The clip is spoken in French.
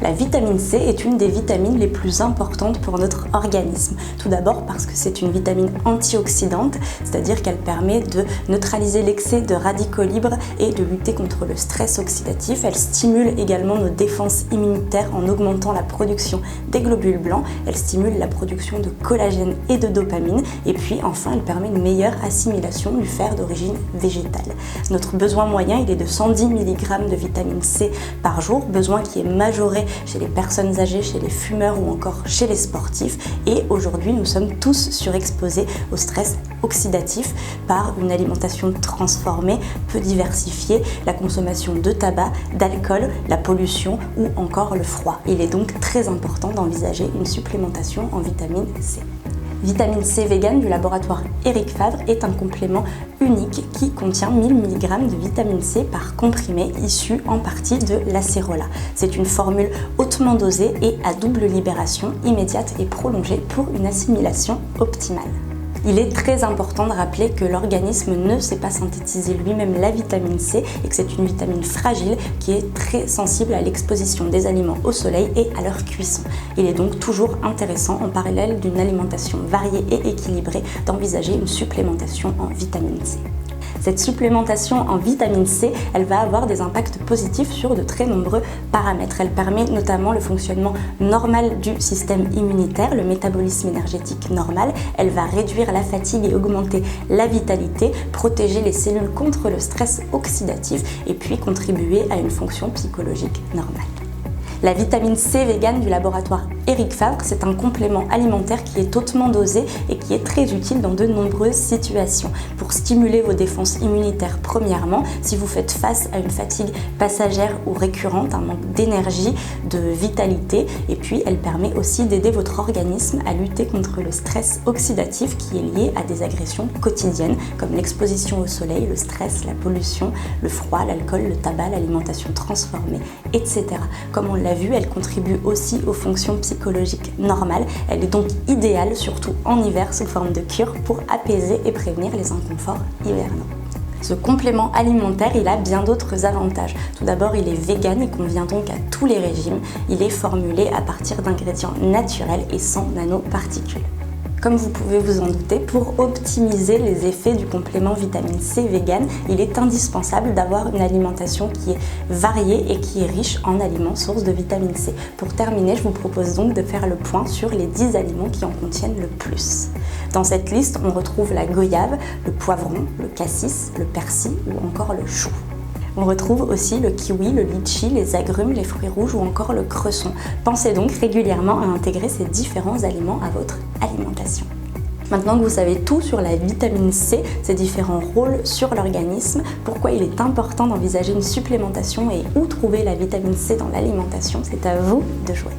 La vitamine C est une des vitamines les plus importantes pour notre organisme. Tout d'abord parce que c'est une vitamine antioxydante, c'est-à-dire qu'elle permet de neutraliser l'excès de radicaux libres et de lutter contre le stress oxydatif. Elle stimule également nos défenses immunitaires en augmentant la production des globules blancs. Elle stimule la production de collagène et de dopamine. Et puis enfin, elle permet une meilleure assimilation du fer d'origine végétale. Notre besoin moyen, il est de 110 mg de vitamine C par jour, besoin qui est majoré chez les personnes âgées, chez les fumeurs ou encore chez les sportifs. Et aujourd'hui, nous sommes tous surexposés au stress oxydatif par une alimentation transformée, peu diversifiée, la consommation de tabac, d'alcool, la pollution ou encore le froid. Il est donc très important d'envisager une supplémentation en vitamine C. Vitamine C vegan du laboratoire Eric Favre est un complément unique qui contient 1000 mg de vitamine C par comprimé issu en partie de l'acérola. C'est une formule hautement dosée et à double libération immédiate et prolongée pour une assimilation optimale. Il est très important de rappeler que l'organisme ne sait pas synthétiser lui-même la vitamine C et que c'est une vitamine fragile qui est très sensible à l'exposition des aliments au soleil et à leur cuisson. Il est donc toujours intéressant, en parallèle d'une alimentation variée et équilibrée, d'envisager une supplémentation en vitamine C. Cette supplémentation en vitamine C, elle va avoir des impacts positifs sur de très nombreux paramètres. Elle permet notamment le fonctionnement normal du système immunitaire, le métabolisme énergétique normal. Elle va réduire la fatigue et augmenter la vitalité, protéger les cellules contre le stress oxydatif et puis contribuer à une fonction psychologique normale. La vitamine C vegan du laboratoire Eric Favre, c'est un complément alimentaire qui est hautement dosé et qui est très utile dans de nombreuses situations. Pour stimuler vos défenses immunitaires premièrement, si vous faites face à une fatigue passagère ou récurrente, un manque d'énergie, de vitalité, et puis elle permet aussi d'aider votre organisme à lutter contre le stress oxydatif qui est lié à des agressions quotidiennes comme l'exposition au soleil, le stress, la pollution, le froid, l'alcool, le tabac, l'alimentation transformée, etc. Comme on l'a vu, elle contribue aussi aux fonctions psychologiques normales. Elle est donc idéale, surtout en hiver, sous forme de cure pour apaiser et prévenir les inconforts hivernaux. Ce complément alimentaire, il a bien d'autres avantages. Tout d'abord, il est vegan et convient donc à tous les régimes. Il est formulé à partir d'ingrédients naturels et sans nanoparticules. Comme vous pouvez vous en douter, pour optimiser les effets du complément vitamine C vegan, il est indispensable d'avoir une alimentation qui est variée et qui est riche en aliments sources de vitamine C. Pour terminer, je vous propose donc de faire le point sur les 10 aliments qui en contiennent le plus. Dans cette liste, on retrouve la goyave, le poivron, le cassis, le persil ou encore le chou. On retrouve aussi le kiwi, le litchi, les agrumes, les fruits rouges ou encore le cresson. Pensez donc régulièrement à intégrer ces différents aliments à votre alimentation. Maintenant que vous savez tout sur la vitamine C, ses différents rôles sur l'organisme, pourquoi il est important d'envisager une supplémentation et où trouver la vitamine C dans l'alimentation, c'est à vous de jouer.